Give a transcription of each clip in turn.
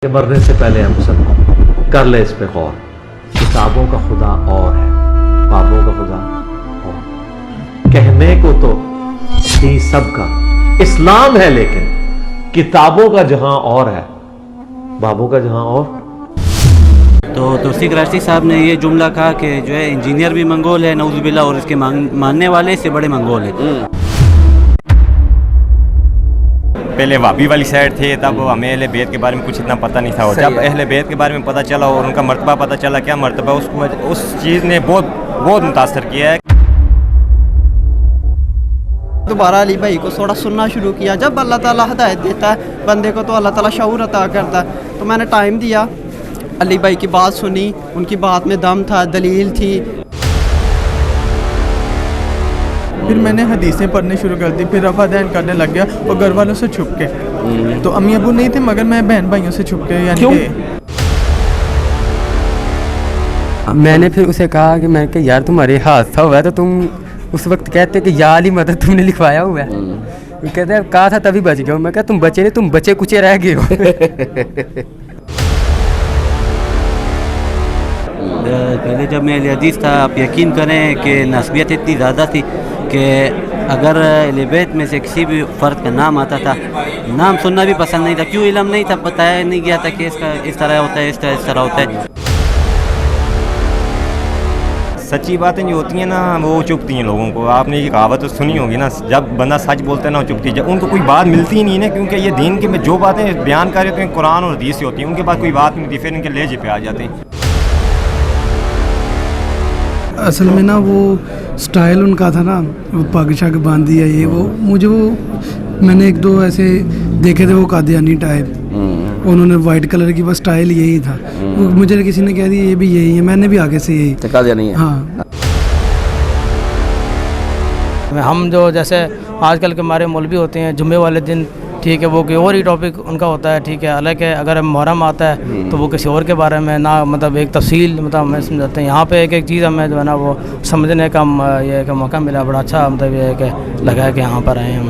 کہ مرنے سے پہلے ہم سب کر لے اس پہ غور. کتابوں کا خدا اور ہے, بابوں کا خدا اور. کہنے کو تو ہی سب کا اسلام ہے, لیکن کتابوں کا جہاں اور ہے, بابوں کا جہاں اور. تو توصیق راشدی صاحب نے یہ جملہ کہا کہ جو ہے انجینئر بھی منگول ہے نعوذ باللہ, اور اس کے ماننے والے اس سے بڑے منگول ہیں. پہلے وابی والی سائڈ تھے, تب ہمیں اہل بیت کے بارے میں کچھ اتنا پتہ نہیں تھا, اور جب اہل بیت کے بارے میں پتہ چلا اور ان کا مرتبہ پتہ چلا, کیا مرتبہ, اس چیز نے بہت متاثر کیا ہے. دوبارہ علی بھائی کو تھوڑا سننا شروع کیا. جب اللہ تعالیٰ ہدایت دیتا ہے بندے کو تو اللہ تعالیٰ شعور عطا کرتا ہے. تو میں نے ٹائم دیا, علی بھائی کی بات سنی, ان کی بات میں دم تھا, دلیل تھی. پھر میں نے حدیثیں پڑھنے شروع کر دی, پھر رفع دین کرنے لگ گیا, اور گھر والوں سے چھپ کے. تو امی ابو نہیں تھے مگر میں بہن بھائیوں سے چھپ کے, یعنی کہ میں نے پھر اسے کہا کہ میں کہ یار تمہارے حادثہ ہوا ہے تو تم اس وقت کہتے کہ یا علی مدد تم نے لکھوایا ہوا ہے. وہ کہتے ہیں کہا تھا تبھی بچ گیا ہوں. میں کہا تم بچے نہیں, تم بچے کچے رہ گئے ہو. پہلے جب میں اہل حدیث تھا, آپ یقین کریں کہ نسبیت اتنی زیادہ تھی کہ اگر اہل بیت میں سے کسی بھی فرد کا نام آتا تھا, نام سننا بھی پسند نہیں تھا. کیوں؟ علم نہیں تھا, بتایا نہیں گیا تھا کہ اس کا اس طرح ہوتا ہے, اس طرح ہوتا ہے. سچی باتیں جو ہوتی ہیں نا وہ چپتی ہیں لوگوں کو. آپ نے یہ کہاوت تو سنی ہوگی نا, جب بندہ سچ بولتا ہے نا وہ چپتی ہے. جب ان کو کوئی بات ملتی ہی نہیں نا, کیونکہ یہ دین کے میں جو باتیں بیان کر رہے ہوتے ہیں قرآن اور حدیث سے ہوتی ہیں, ان کے پاس کوئی بات نہیں ہوتی, پھر ان کے لہجے پہ آ جاتے ہیں. اصل میں نا وہ سٹائل ان کا تھا نا, وہ پاگ شاگ باندھ دیا یہ وہ, مجھے وہ میں نے ایک دو ایسے دیکھے تھے وہ قادیانی ٹائپ, انہوں نے وائٹ کلر کی بس سٹائل یہی تھا. وہ مجھے کسی نے کہہ دیا یہ بھی یہی ہے, میں نے بھی آگے سے یہی قادیانی ہے. ہاں ہم جو جیسے آج کل کے ہمارے مولوی ہوتے ہیں جمعے والے دن, ٹھیک ہے, وہ کوئی اور ہی ٹاپک ان کا ہوتا ہے, ٹھیک ہے. حالانکہ اگر محرم آتا ہے تو وہ کسی اور کے بارے میں نہ, مطلب ایک تفصیل مطلب ہمیں سمجھاتے ہیں. یہاں پہ ایک ایک چیز ہمیں جو ہے نا وہ سمجھنے کا یہ کہ موقع ملا, بڑا اچھا مطلب یہ ہے کہ لگا کہ یہاں پر آئے ہم.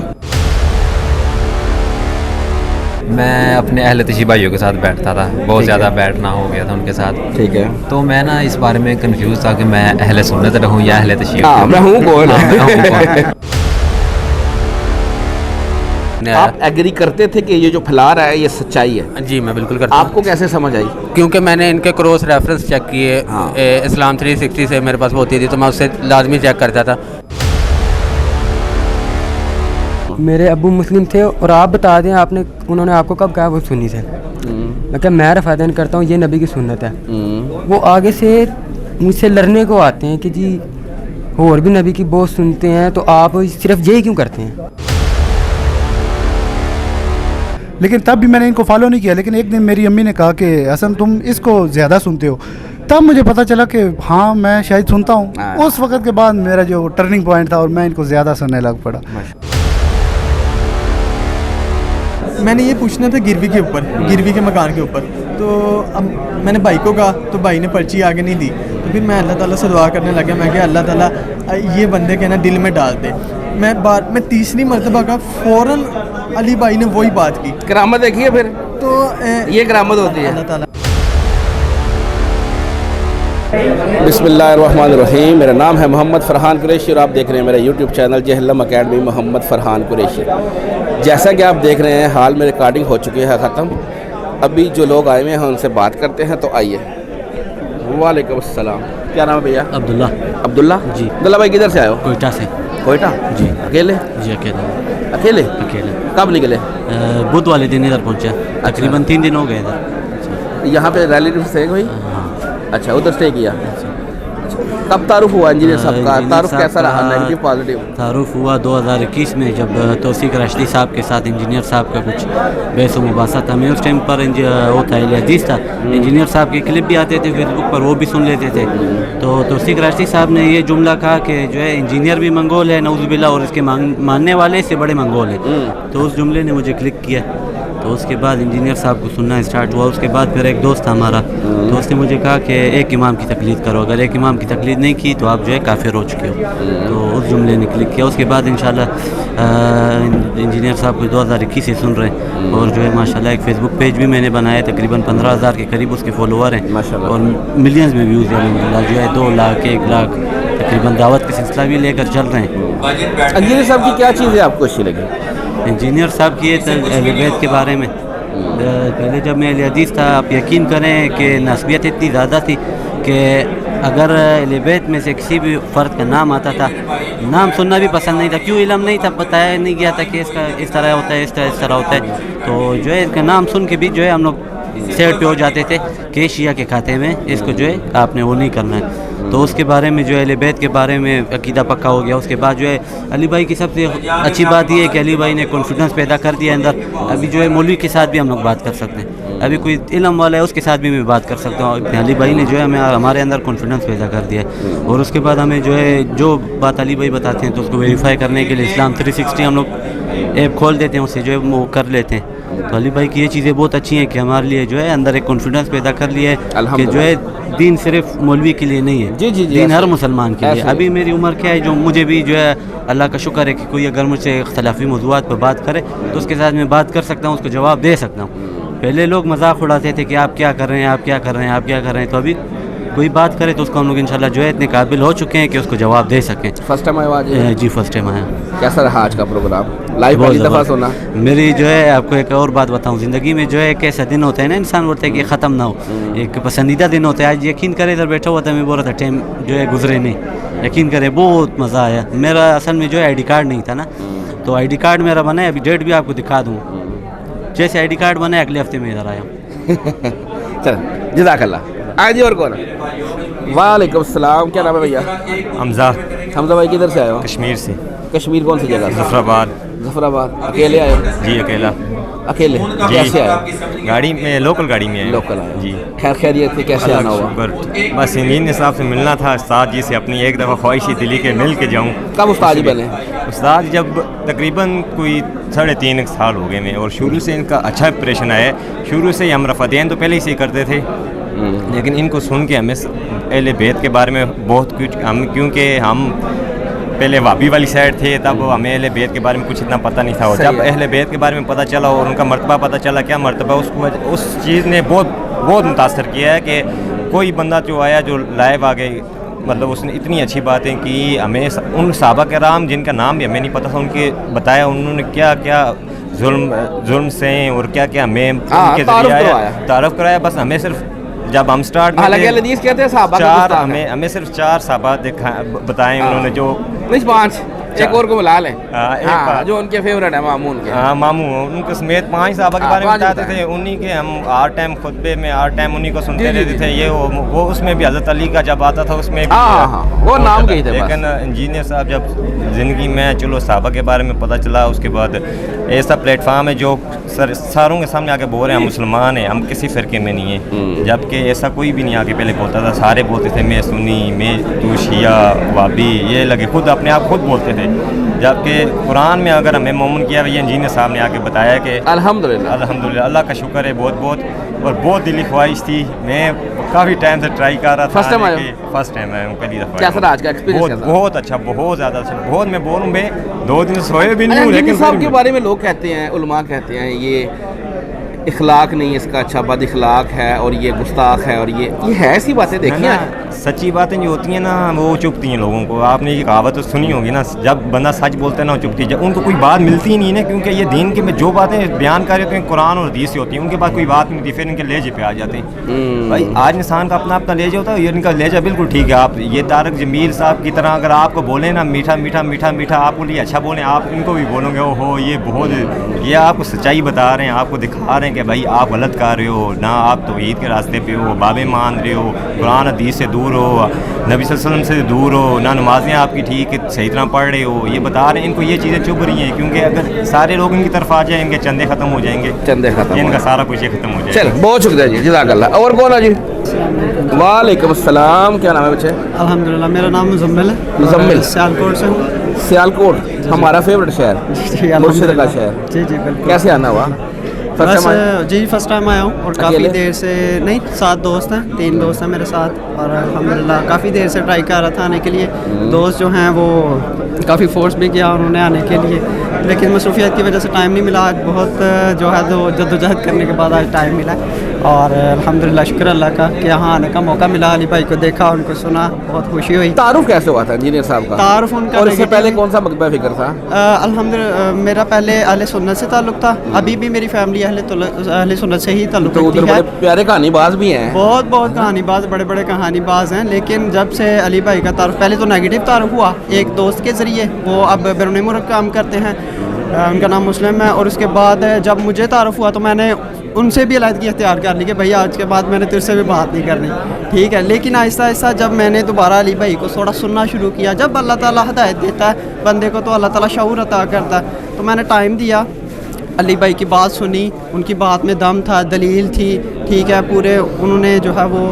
میں اپنے اہل تشیع بھائیوں کے ساتھ بیٹھتا تھا, بہت زیادہ بیٹھنا ہو گیا تھا ان کے ساتھ, ٹھیک ہے. تو میں نا اس بارے میں کنفیوز تھا کہ میں اہل سنت رہوں یا اہل تشیع. میں ہوں کون. آپ ایگری کرتے تھے کہ یہ جو پھیلا رہا ہے یہ سچائی ہے؟ جی میں بالکل کرتا ہوں. آپ کو کیسے سمجھ آئی؟ کیونکہ میں نے ان کے کراس ریفرنس چیک کیے, اسلام 360 سے میرے پاس ہوتی تھی, تو میں اس سے لازمی چیک کرتا تھا. میرے ابو مسلم تھے, اور آپ بتا دیں آپ نے, انہوں نے آپ کو کب کہا وہ سنی سے؟ میں کہ میں رفع دین کرتا ہوں, یہ نبی کی سنت ہے. وہ آگے سے مجھ سے لڑنے کو آتے ہیں کہ جی اور بھی نبی کی بہت سنتے ہیں, تو آپ صرف یہی کیوں کرتے ہیں؟ لیکن تب بھی میں نے ان کو فالو نہیں کیا. لیکن ایک دن میری امی نے کہا کہ حسن تم اس کو زیادہ سنتے ہو. تب مجھے پتہ چلا کہ ہاں میں شاید سنتا ہوں. اس وقت کے بعد میرا جو ٹرننگ پوائنٹ تھا, اور میں ان کو زیادہ سننے لگ پڑا. میں نے یہ پوچھنا تھا گروی کے اوپر, گروی کے مکان کے اوپر. تو اب میں نے بھائی کو کہا, تو بھائی نے پرچی آگے نہیں دی. تو پھر میں اللہ تعالیٰ سے دعا کرنے لگا, میں کہ اللہ تعالیٰ یہ بندے کے نا دل میں ڈال دے. میں تیسری مرتبہ کا فوراً علی بھائی نے وہی بات کی. کرامت دیکھیے پھر, تو یہ کرامت ہوتی ہے. اللہ تعالیٰ. بسم اللہ الرحمن الرحیم. میرا نام ہے محمد فرحان قریشی, اور آپ دیکھ رہے ہیں میرا یوٹیوب چینل جہلم اکیڈمی محمد فرحان قریشی. جیسا کہ آپ دیکھ رہے ہیں حال میں ریکارڈنگ ہو چکی ہے ختم. ابھی جو لوگ آئے ہوئے ہیں ان سے بات کرتے ہیں, تو آئیے. وعلیکم السلام. کیا نام ہے بھیا؟ عبداللہ. عبداللہ جی. عبداللہ بھائی کدھر سے آئے ہو؟ کوئٹہ سے. کوئٹہ جی. اکیلے؟ جی اکیلے. اکیلے؟ اکیلے. کب نکلے؟ بدھ والے دن ادھر پہنچا, تقریباً 3 دن ہو گئے ادھر. یہاں پہ ریلیٹیو سے کوئی؟ ہاں. اچھا, ادھر اسٹے کیا. کب تعارف ہوا انجینئر صاحب کا؟ تعارف کیسا رہا, نیگیٹو پازیٹیو؟ تعارف ہوا 2021 میں, جب توصیق راشدی صاحب کے ساتھ انجینئر صاحب کا کچھ بحث و مباحثہ تھا. میں اس ٹائم پر وہ تھا اہل حدیث تھا. انجینئر صاحب کے کلپ بھی آتے تھے فیس بک پر, وہ بھی سن لیتے تھے. تو توصیق راشدی صاحب نے یہ جملہ کہا کہ جو ہے انجینئر بھی منگول ہے نعوذ باللہ, اور اس کے ماننے والے اس سے بڑے منگول ہیں. تو اس جملے نے مجھے کلک کیا. تو اس کے بعد انجینئر صاحب کو سننا اسٹارٹ ہوا. اس کے بعد پھر ایک دوست تھا ہمارا, تو اس نے مجھے کہا کہ ایک امام کی تقلید کرو, اگر ایک امام کی تقلید نہیں کی تو آپ جو ہے کافر ہو چکے ہو. تو اس جملے نے کلک کیا. اس کے بعد انشاءاللہ انجینئر صاحب کو 2021 سے سن رہے ہیں, اور جو ہے ماشاءاللہ ایک فیس بک پیج بھی میں نے بنایا, تقریباً 15,000 کے قریب اس کے فالوور ہیں, اور ملینز میں ویوز ہیں الحمدللہ, جو ہے 2 لاکھ 1 لاکھ تقریباً دعوت کا سلسلہ بھی لے کر چل رہے ہیں. انجینئر صاحب کی کیا چیزیں آپ کو اچھی لگی؟ انجینئر صاحب کی اہل بیت کے بارے میں, پہلے جب میں اہل حدیث تھا, آپ یقین کریں کہ نسبیت اتنی زیادہ تھی کہ اگر اہل بیت میں سے کسی بھی فرد کا نام آتا تھا, نام سننا بھی پسند نہیں تھا. کیوں؟ علم نہیں تھا, بتایا نہیں گیا تھا کہ اس کا اس طرح ہوتا ہے, اس طرح ہوتا ہے. تو جو ہے اس کا نام سن کے بھی جو ہے ہم لوگ سیٹ پہ ہو جاتے تھے کہ شیعہ کے کھاتے میں اس کو جو ہے آپ نے وہ نہیں کرنا ہے. تو اس کے بارے میں جو ہے اہل بیت کے بارے میں عقیدہ پکا ہو گیا. اس کے بعد جو ہے علی بھائی کی سب سے اچھی بات یہ ہے کہ علی بھائی نے کانفیڈنس پیدا کر دیا اندر. ابھی جو ہے مولوی کے ساتھ بھی ہم لوگ بات کر سکتے ہیں, ابھی کوئی علم والا ہے اس کے ساتھ بھی میں بات کر سکتا ہوں. علی بھائی نے جو ہے ہمارے اندر کانفیڈنس پیدا کر دیا ہے. اور اس کے بعد ہمیں جو ہے جو بات علی بھائی بتاتے ہیں تو اس کو ویریفائی کرنے کے لیے اسلام 360 ہم لوگ ایپ کھول دیتے ہیں, اس سے جو ہے وہ کر لیتے ہیں. تو علی بھائی کی یہ چیزیں بہت اچھی ہیں کہ ہمارے لیے جو ہے اندر ایک کانفیڈنس پیدا کر لیا ہے کہ جو ہے دین صرف مولوی کے لیے نہیں ہے, دین ہر مسلمان کے لیے. ابھی میری عمر کیا ہے, جو مجھے بھی جو ہے اللہ کا شکر ہے کہ کوئی اگر مجھ سے اختلافی موضوعات پر بات کرے تو اس کے ساتھ میں بات کر سکتا ہوں, اس کو جواب دے سکتا ہوں. پہلے لوگ مذاق اڑاتے تھے کہ آپ کیا کر رہے ہیں, آپ کیا کر رہے ہیں, آپ کیا کر رہے ہیں. تو ابھی کوئی بات کرے تو اس کو ہم لوگ انشاءاللہ جو ہے اتنے قابل ہو چکے ہیں کہ اس کو جواب دے سکیں. فرسٹ ٹائم آیا آج؟ جی فرسٹ ٹائم آیا. کیسا رہا آج کا پروگرام؟ لائیو پہلی دفعہ سنا. میری جو ہے آپ کو ایک اور بات بتاؤں, زندگی میں جو ہے ایک ایسا دن ہوتا ہے نا, انسان بولتا ہے کہ ختم نہ ہو, ایک پسندیدہ دن ہوتا ہے. آج یقین کرے ادھر بیٹھا ہوا تھا, میں بول رہا تھا ٹائم جو ہے گزرے نہیں. یقین کرے بہت مزہ آیا. میرا اصل میں جو ہے آئی ڈی کارڈ نہیں تھا نا, تو آئی ڈی کارڈ میرا بنا ہے, ابھی ڈیٹ بھی آپ کو دکھا دوں. جیسے آئی ڈی کارڈ بنا ہے اگلے ہفتے میں ادھر آیا ہوں. چل جزاک اللہ. آج اور کون ہے؟ وعلیکم السلام. کیا نام ہے بھیا؟ حمزہ. حمزہ بھائی کدھر سے آئے ہو؟ کشمیر سے. کشمیر کون سی جگہ سے؟ ظفر آباد. ظفر آباد. اکیلے آئے ہو؟ جی اکیلا. اکیلے کیسے آئے؟ گاڑی میں, لوکل گاڑی میں آئے. لوکل آئے جی. خیر خیریت سے کیسے آنا ہوا؟ بس انجینئر صاحب سے ملنا تھا, استاد جی سے اپنی ایک دفعہ خواہشی دلی کے مل کے جاؤں. کب استاد جی بنے؟ استاد جب تقریباً کوئی 3.5 سال ہو گئے میں, اور شروع سے ان کا اچھا پریشن آیا. شروع سے ہم رفدین تو پہلے ہی سے کرتے تھے, لیکن ان کو سن کے ہمیں اہل بیت کے بارے میں بہت کچھ, ہم کیونکہ ہم پہلے وابی والی سائڈ تھے تب ہمیں اہل بیت کے بارے میں کچھ اتنا پتہ نہیں تھا. اور جب اہل بیت کے بارے میں پتہ چلا اور ان کا مرتبہ پتہ چلا, کیا مرتبہ, اس چیز نے بہت متاثر کیا ہے کہ کوئی بندہ جو آیا جو لائیو آ گئے, مطلب اس نے اتنی اچھی باتیں کی. ہمیں ان صحابہ کرام جن کا نام بھی ہمیں نہیں پتہ تھا, ان کے بتایا انہوں نے کیا کیا ظلم سے اور کیا کیا ہمیں ان کے ذریعے تعارف کرایا. بس ہمیں صرف جب ہم سٹارٹ حدیث کہتے ہیں صحابہ کا, ہمیں صرف 4 صحابہ بتائیں انہوں نے, جو نہیں 5, ایک اور کو بلا لیں جو ان کے فیورٹ ہیں, مامون کے. ہاں ماموں, ان کے سمیت 5 صحابہ کے بارے میں بتاتے تھے. انہی کے ہم ہر ٹائم خطبے میں ہر ٹائم انہی کو سنتے رہتے تھے. یہ وہ اس میں بھی حضرت علی کا جب آتا تھا اس میں بھی وہ نام کہی تھے. لیکن انجینئر صاحب جب زندگی میں چلو صحابہ کے بارے میں پتہ چلا, اس کے بعد ایسا پلیٹ فارم ہے جو ساروں کے سامنے آ کے بول رہے ہیں ہم مسلمان ہیں, ہم کسی فرقے میں نہیں ہیں. جبکہ ایسا کوئی بھی نہیں آ کے پہلے بولتا تھا. سارے بولتے تھے میں سنی, میں تو شیعہ وابی, یہ لگے خود اپنے آپ خود بولتے تھے. جبکہ قرآن میں اگر ہمیں مومن کیا, یہ انجینئر صاحب نے آ کے بتایا کہ الحمدللہ اللہ کا شکر ہے بہت بہت, اور بہت دلی خواہش تھی. میں کافی ٹائم سے ٹرائی کر رہا تھا. فرسٹ ٹائم آیا ہوں, پہلی دفعہ. کیسا آج کا ایکسپیرینس؟ بہت اچھا, بہت زیادہ اچھا. بہت میں بولوں میں 2 دن سوئے بھی نہیں ہوں. لیکن صاحب کے بارے میں لوگ کہتے ہیں, علماء کہتے ہیں یہ اخلاق نہیں اس کا اچھا, بد اخلاق ہے اور یہ گستاخ ہے, اور یہ ہے ایسی باتیں دیکھی ہیں. سچی باتیں جو ہوتی ہیں نا وہ چپتی ہیں لوگوں کو. آپ نے یہ کہاوت سنی ہوگی نا, جب بندہ سچ بولتا ہے نا وہ چپتی, جب ان کو کوئی بات ملتی ہی نہیں نا, کیونکہ یہ دین کے میں جو باتیں بیان کر رہے ہیں قرآن اور حدیث سے ہوتی ہیں, ان کے پاس کوئی بات نہیں ہوتی, پھر ان کے لہجے پہ آ جاتے ہیں. بھائی آج انسان کا اپنا لہجہ ہوتا ہے, یہ ان کا لہجہ بالکل ٹھیک ہے. آپ یہ طارق جمیل صاحب کی طرح اگر آپ کو بولیں نا میٹھا میٹھا میٹھا میٹھا, آپ کو لیے اچھا بولیں, آپ ان کو بھی بولو گے او ہو یہ بہت, یہ آپ کو سچائی بتا رہے ہیں, آپ کو دکھا رہے ہیں کہ بھائی آپ غلط کر رہے ہو, نہ آپ توحید کے راستے پہ ہو, بابے مان رہے ہو, قرآن حدیث سے دور ہو, نبی صلی اللہ علیہ وسلم سے دور ہو, نہ نمازیں آپ کی ٹھیک صحیح طرح پڑھ رہے ہو. یہ بتا رہے ہیں, ان کو یہ چیزیں چبھ رہی ہیں, کیونکہ اگر سارے لوگ ان کی طرف آ جائیں, ان کے چندے ختم ہو جائیں گے, ان کا سارا کچھ ختم ہو جائے گا. چل بہت شکریہ جی, جزاک اللہ. اور کون ہے جی؟ وعلیکم السلام. کیا نام ہے بچے؟ الحمدللہ میرا نام مزمل ہے. مزمل سیالکوٹ سے ہوں. سیالکوٹ ہمارا فیوریٹ شہر, مرشد کا شہر. جی جی بالکل. کیسے آنا ہوا؟ First बस time आए? जी फर्स्ट टाइम आया हूँ और काफ़ी अकेले? देर से नहीं 7 दोस्त हैं, 3 दोस्त हैं मेरे साथ और अल्हम्दुलिल्लाह काफ़ी देर से ट्राई कर रहा था आने के लिए। दोस्त जो हैं वो काफ़ी फोर्स भी किया उन्होंने आने के लिए, लेकिन मसरूफियत की वजह से टाइम नहीं मिला। आज बहुत जो है तो जद्दोजहद करने के बाद आज टाइम मिला और अल्हम्दुलिल्लाह शुक्र अल्लाह का कि यहाँ आने का मौका मिला। अली भाई को देखा, उनको सुना, बहुत खुशी हुई। तारुफ कैसे हुआ था इंजीनियर साहब का? तारुफ उनका और इससे negative पहले है। कौन सा मकबा फिक्र था? अल्हम्दुलिल्लाह मेरा पहले अहले सुन्नत से ताल्लुक़ था, अभी भी मेरी फैमिली अहले सुन्नत से ही ताल्लुक़ तो उधर रखती है। बड़े प्यारे कहानीबाज भी हैं। बहुत कहानीबाज, बड़े बड़े कहानीबाज हैं। लेकिन जब से अली भाई का तारुफ, पहले तो नेगेटिव तारुफ हुआ एक दोस्त के ज़रिए, वो अब बैरून मुल्क काम करते हैं, उनका नाम मुस्लिम है। और उसके बाद जब मुझे तारुफ हुआ तो मैंने उनसे भी अलहदगी इख्तियार कर ली कि भैया आज के बाद मैंने तेरे से भी बात नहीं करनी, ठीक है। लेकिन आहिस्ता आहिस्ता जब मैंने दोबारा अली भाई को थोड़ा सुनना शुरू किया, जब अल्लाह ताला हिदायत देता है बंदे को तो अल्लाह ताला शऊर अता करता है, तो मैंने टाइम दिया, अली भाई की बात सुनी, उनकी बात में दम था, दलील थी, ठीक है। पूरे उन्होंने जो है वो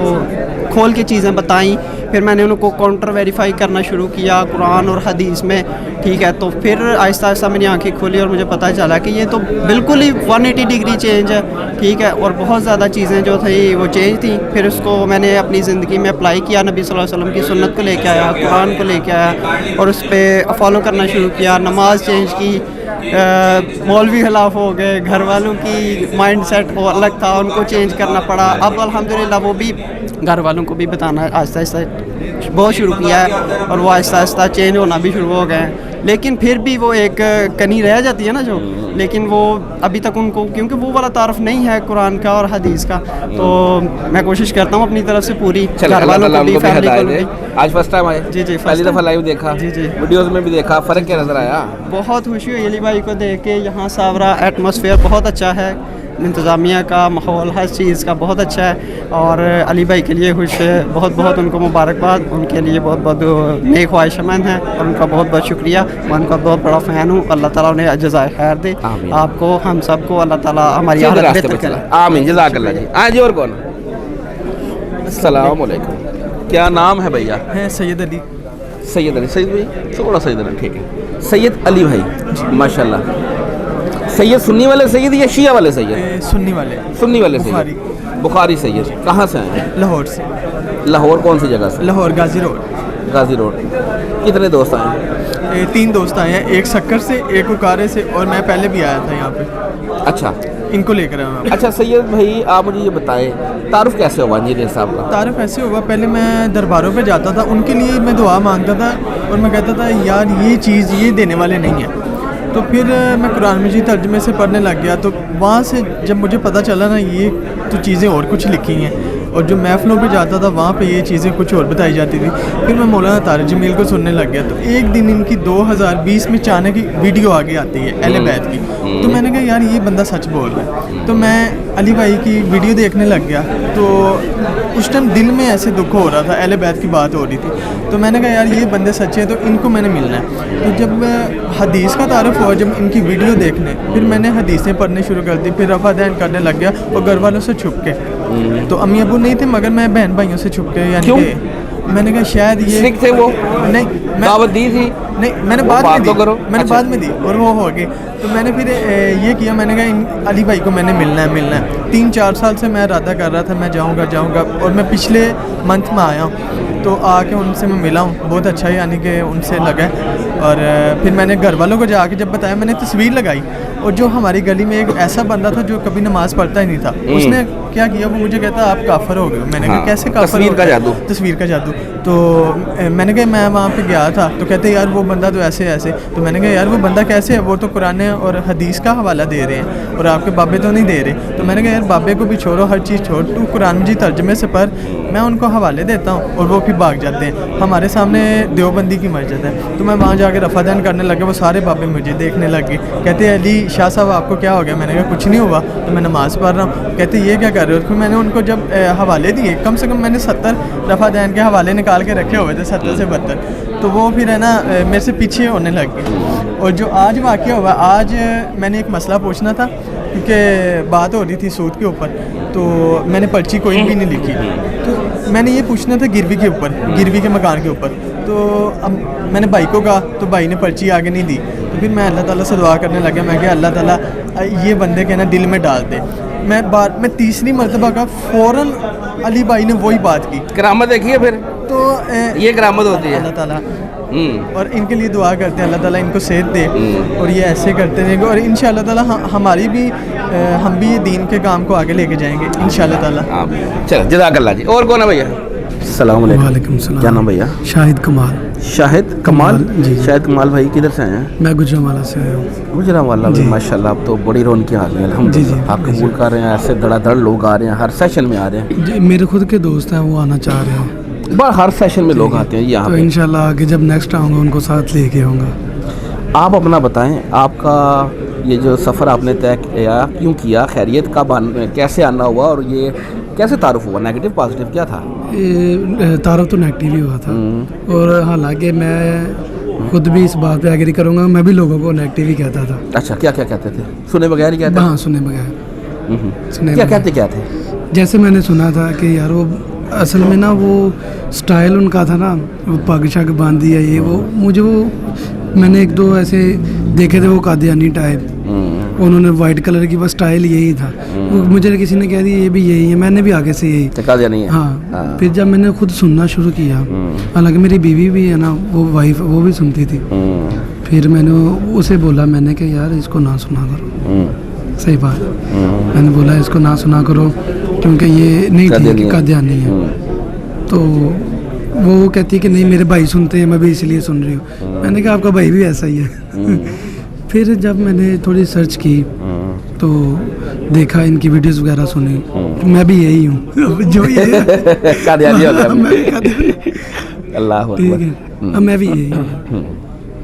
खोल के चीज़ें बताई। फिर मैंने उनको काउंटर वेरीफाई करना शुरू किया कुरान और हदीस में, ठीक है। तो फिर आहिस्ता आहिस्ता मेरी आंखें खुली और मुझे पता चला कि ये तो बिल्कुल ही 180 डिग्री चेंज है, ठीक है। और बहुत ज़्यादा चीज़ें जो थी वो चेंज थी। फिर उसको मैंने अपनी ज़िंदगी में अप्लाई किया, नबी सल्लल्लाहु अलैहि वसल्लम की सुन्नत को लेके आया, कुरान को लेके आया और उस पर फॉलो करना शुरू किया। नमाज चेंज की, मौलवी खिलाफ हो गए, घर वालों की माइंड सेट वो अलग था, उनको चेंज करना पड़ा। अब अल्हम्दुलिल्लाह वो भी घर वालों को भी बताना आहिस्ता आहिस्ता बहुत शुरू किया है और वो आहिस्ता आहिस्ता चेंज होना भी शुरू हो गए हैं। लेकिन फिर भी वो एक कनी रह जाती है ना जो, लेकिन वो अभी तक उनको, क्योंकि वो वाला तारुफ नहीं है कुरान का और हदीस का, तो मैं कोशिश करता हूँ अपनी तरफ से पूरी, घर वालों को भी, फैमिली को भी। आज फर्स्ट टाइम आए? जी जी, पहली दफ़ा लाइव देखा? जी जी, वीडियोस में भी देखा, फ़र्क क्या नज़र आया? बहुत खुशी हुई अली भाई को देख के। यहाँ सावरा एटमॉस्फेयर बहुत अच्छा है, इंतज़ामिया का माहौल हर चीज़ का बहुत अच्छा है और अली भाई के लिए खुश बहुत बहुत उनको मुबारकबाद, उनके लिए बहुत बहुत नेक ख्वाहिशमंद हैं और उनका बहुत बहुत शुक्रिया। मैं उनका बहुत बड़ा फ़ैन हूँ। अल्लाह ताला उन्हें जज़ाए खैर दे, आपको, हम सबको अल्लाह ताला हमारी हालत बेहतर करे। आमीन, जज़ाकल्लाह जी। आज और कौन? अस्सलाम वालेकुम। क्या नाम है भैया? है सैयद अली। सैयद अली, सैयद भाई थोड़ा सैयद अली, ठीक है। सैयद अली भाई माशाल्लाह। सैयद सुन्नी वाले सैयद या शिया वाले सैयद? सुन्नी वाले। सुन्नी वाले सैयद, बुखारी सैयद। कहाँ से आए हैं? लाहौर से। लाहौर कौन सी जगह से? लाहौर गाजी रोड। गाजी रोड। कितने दोस्त आए हैं? 3 दोस्त आए हैं, एक शक्कर से, एक उकारे से और मैं पहले भी आया था यहाँ पे। अच्छा, इनको लेकर आया हूँ। अच्छा सैयद भाई आप मुझे ये बताएं, तारुफ कैसे हुआ इंजीनियर साहब का? तारुफ ऐसे हुआ, पहले मैं दरबारों पे जाता था, उनके लिए मैं दुआ मांगता था और मैं कहता था यार ये चीज़ ये देने वाले नहीं है। तो फिर मैं कुरान मजीद तर्जुमे से पढ़ने लग गया, तो वहाँ से जब मुझे पता चला ना ये तो चीज़ें और कुछ लिखी हैं, और जो महफिलों पे जाता था वहाँ पे ये चीज़ें कुछ और बताई जाती थी। फिर मैं मौलाना तारिक जमील को सुनने लग गया। तो एक दिन इनकी 2020 में चाने की वीडियो आगे आती है अहले बैत की, तो मैंने कहा यार ये बंदा सच बोल रहा है। तो मैं अली भाई की वीडियो देखने लग गया, तो उस टाइम दिल में ऐसे दुख हो रहा था, अहले बैत की बात हो रही थी। तो मैंने कहा यार ये बंदे सच्चे हैं, तो इनको मैंने मिलना है। तो जब हदीस का तारुफ हुआ, जब इनकी वीडियो देखने, फिर मैंने हदीसें पढ़ने शुरू कर दी, फिर रफ़ा दैन करने लग गया और घर वालों से छुप के। तो अम्मी अबू नहीं थे मगर मैं बहन भाइयों से छुप के, यानी कि मैंने कहा शायद ये थे वो नहीं, मैं दावत दी थी नहीं, मैंने बाद में दी, मैंने अच्छा। बाद में दी और वो हो गई। तो मैंने फिर ये किया, मैंने कहा इन अली भाई को मैंने मिलना है। 3-4 साल से मैं इरादा कर रहा था मैं जाऊँगा और मैं पिछले मंथ में आया हूँ, तो आके उनसे मैं मिला हूँ, बहुत अच्छा यानी कि उनसे लगा। और फिर मैंने घर वालों को जाके जब बताया, मैंने तस्वीर लगाई, और जो हमारी गली में एक ऐसा बंदा था जो कभी नमाज़ पढ़ता ही नहीं था, उसने क्या किया, वो मुझे कहता आप काफिर हो गए। मैंने कहा कैसे काफिर? तस्वीर का जादू। तस्वीर का जादू। तो मैंने कहा मैं वहाँ पे गया था, तो कहते यार वो बंदा तो ऐसे ऐसे। तो मैंने कहा यार वो बंदा कैसे है, वो तो कुरान और हदीस का हवाला दे रहे हैं और आपके बाबे तो नहीं दे रहे। तो मैंने कहा यार बाबे को भी छोड़ो, हर चीज़ छोड़, तू कुरान मजीद तर्जुमे से पढ़, मैं उनको हवाले देता हूँ और वो फिर भाग जाते हैं। हमारे सामने देवबंदी की मस्जिद है, तो मैं वहाँ जाके रफ़ादान करने लगा, वो सारे बाबे मुझे देखने लग गए, कहते अली शाह साहब आपको क्या हो गया? मैंने कहा कुछ नहीं हुआ, तो मैं नमाज़ पढ़ रहा हूँ। कहते ये क्या कर रहे हो? फिर मैंने उनको जब हवाले दिए, कम से कम मैंने 70 रफ़ादान के हवाले निकाल के रखे हुए थे, 70 से 72। तो वो फिर है ना मेरे से पीछे होने लग गए। और जो आज वाक़या हुआ, आज मैंने एक मसला पूछना था क्योंकि बात हो रही थी सूद के ऊपर, तो मैंने पर्ची कोई भी नहीं लिखी। तो मैंने ये पूछना था गिरवी के ऊपर, गिरवी के मकान के ऊपर। तो अब میں نے بھائی کو کہا تو بھائی نے پرچی آگے نہیں دی. تو پھر میں اللہ تعالیٰ سے دعا کرنے لگا. میں کہ اللہ تعالیٰ یہ بندے کے نا دل میں ڈال دے. میں تیسری مرتبہ کا فوراً علی بھائی نے وہی بات کی. کرامت دیکھی ہے پھر تو یہ کرامت ہوتی ہے. اللہ تعالیٰ اور ان کے لیے دعا کرتے ہیں اللہ تعالیٰ ان کو صحت دے اور یہ ایسے کرتے رہیں گے. اور انشاءاللہ تعالیٰ ہماری بھی ہم بھی یہ دین کے کام کو آگے لے کے جائیں گے انشاءاللہ تعالیٰ. چلو جزاک اللہ جی. اور کون ہے بھیا؟ السلام علیکم. وعلیکم السلام. کیا نام بھیا؟ شاہد کمال. شاہد کمال. جی. شاہد کمال بھائی کدھر سے آئے ہیں؟ میں گجرانوالہ سے آیا ہوں. گجرانوالہ میں ماشاء اللہ اب تو بڑی رونقیں آ گئی ہیں الحمدللہ. آپ قبول کر رہے ہیں ایسے دڑا دڑ لوگ آ رہے ہیں ہر سیشن میں آ رہے ہیں. جی میرے خود کے دوست ہیں وہ آنا چاہ رہے ہیں. ہر سیشن میں لوگ آتے ہیں یہاں تو پہ. انشاءاللہ آگے جب نیکسٹ آؤں گا ان کو ساتھ لے کے آؤں گا. آپ اپنا بتائیں آپ کا یہ جو سفر آپ نے طے کیا کیوں کیا؟ خیریت کب کیسے آنا ہوا اور یہ کیسے تعارف ہوا؟ نیگیٹو پازیٹیو کیا تھا؟ تعارف تو نیگیٹو ہی ہوا تھا اور حالانکہ میں خود بھی اس بات پہ آگے نہیں کروں گا. میں بھی لوگوں کو نیگیٹو ہی کہتا تھا. اچھا کیا کیا کہتے تھے؟ سنے بغیر ہی کہتے؟ ہاں سنے بغیر. کیا کہتے کیا تھے؟ جیسے میں نے سنا تھا کہ یار وہ اصل میں نا وہ سٹائل ان کا تھا نا وہ پگ شگ باندھ دیا یہ وہ مجھے وہ میں نے ایک دو ایسے دیکھے تھے وہ قادیانی ٹائپ. انہوں نے وائٹ کلر کی بس سٹائل یہی تھا. وہ مجھے کسی نے کہہ دیا یہ بھی یہی ہے. میں نے بھی آگے سے یہی قادیانی ہے. ہاں پھر جب میں نے خود سننا شروع کیا حالانکہ میری بیوی بھی ہے نا وہ وائف وہ بھی سنتی تھی. پھر میں نے اسے بولا میں نے کہ یار اس کو نہ سنا کرو. صحیح بات. میں نے بولا اس کو نہ سنا کرو کیونکہ یہ نہیں ٹھیک قادیانی ہے. تو وہ کہتی ہے کہ نہیں میرے بھائی سنتے ہیں میں بھی اس لیے سن رہی ہوں. میں نے کہا آپ کا بھائی بھی ایسا ہی ہے. پھر جب میں نے تھوڑی سرچ کی تو دیکھا ان کی ویڈیوز وغیرہ سنی. میں بھی یہی ہوں جو یہ اللہ ٹھیک ہے میں بھی یہی ہوں